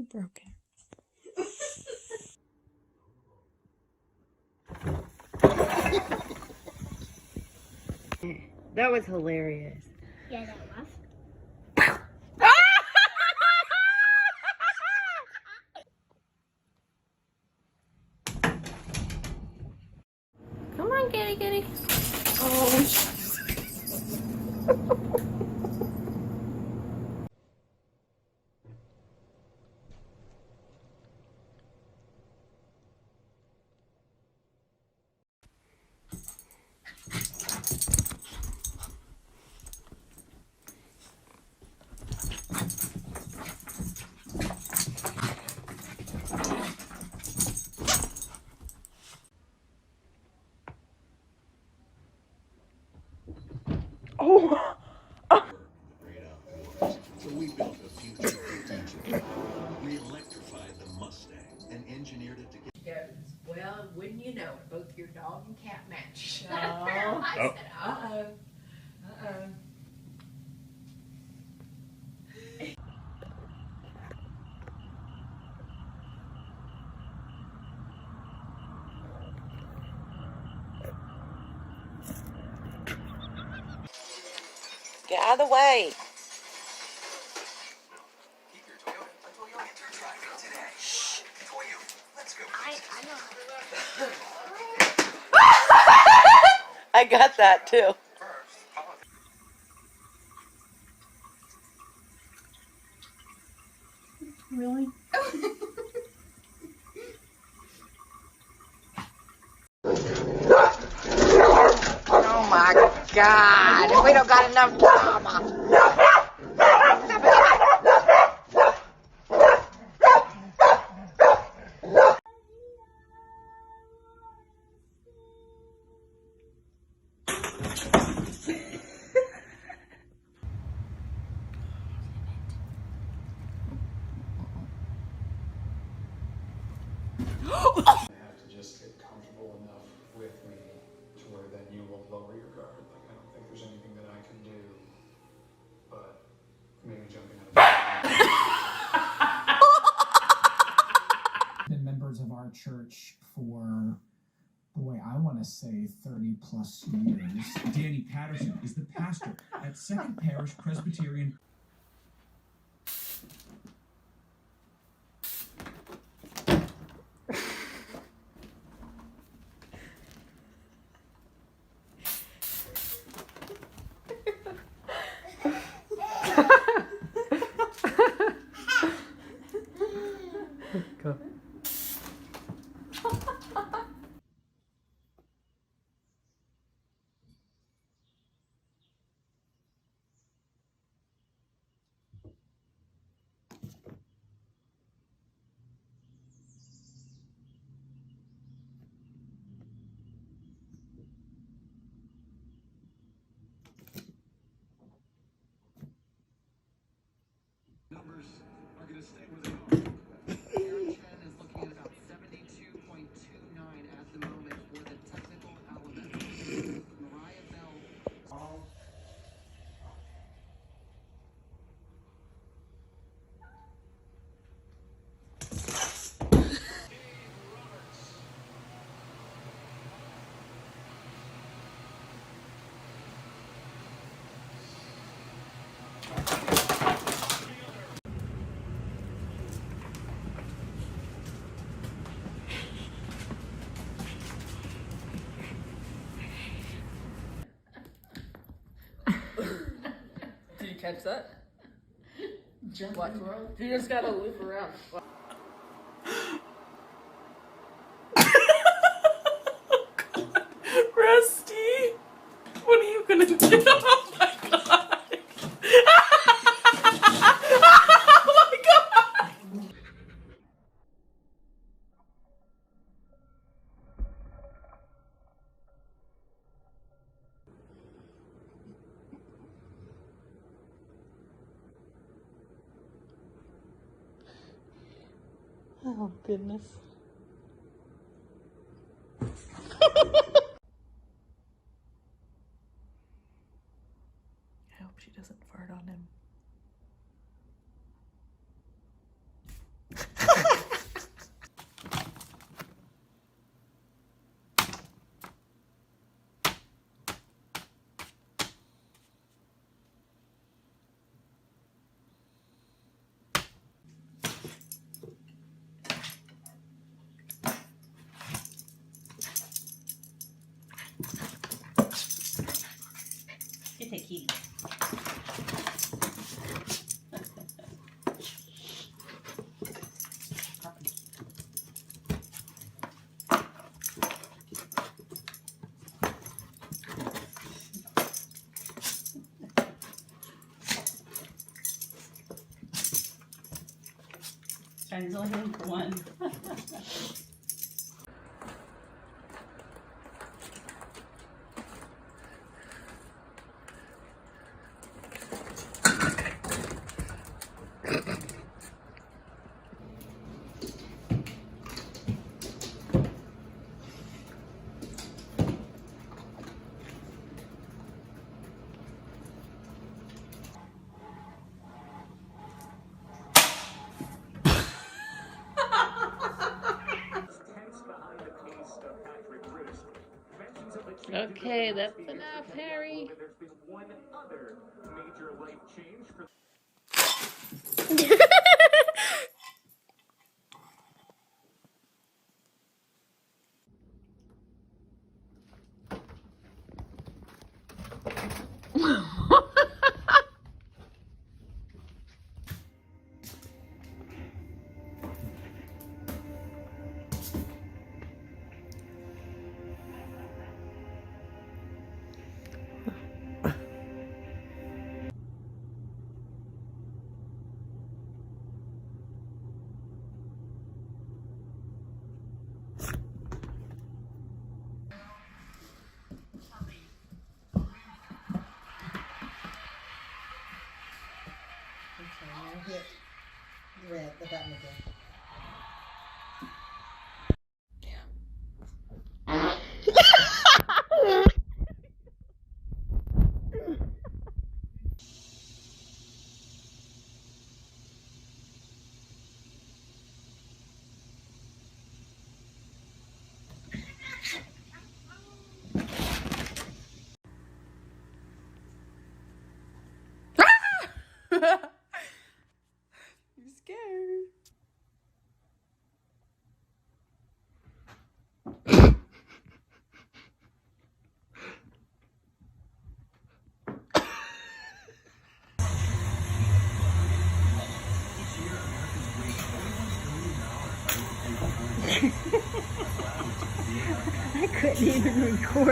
Broken. That was hilarious. Yeah, that was. Come on, kitty, kitty. Oh. Oh. So we built a future potential. We electrified the Mustang and engineered it to get. Goes, well, wouldn't you know it, both your dog and cat match. Oh. I said, uh-oh. Uh-oh. Get out of the way. I got that too. Really? Oh my God, we don't got enough drama. have to just get comfortable enough with me to where then you will lower your guard. Like, I don't think there's anything that I can do, but maybe jumping out of been members of our church for, boy, I want to say 30 plus years. Danny Patterson is the pastor at Second Parish Presbyterian. Go. catch that? What? You just gotta loop around. Rusty, what are you gonna do? Oh my god! Oh my god! Oh goodness. I hope she doesn't fart on him. Get the kitty. Chinese only having one. Okay, that's enough, Harry. Hit the button again. I'm scared. I couldn't even record.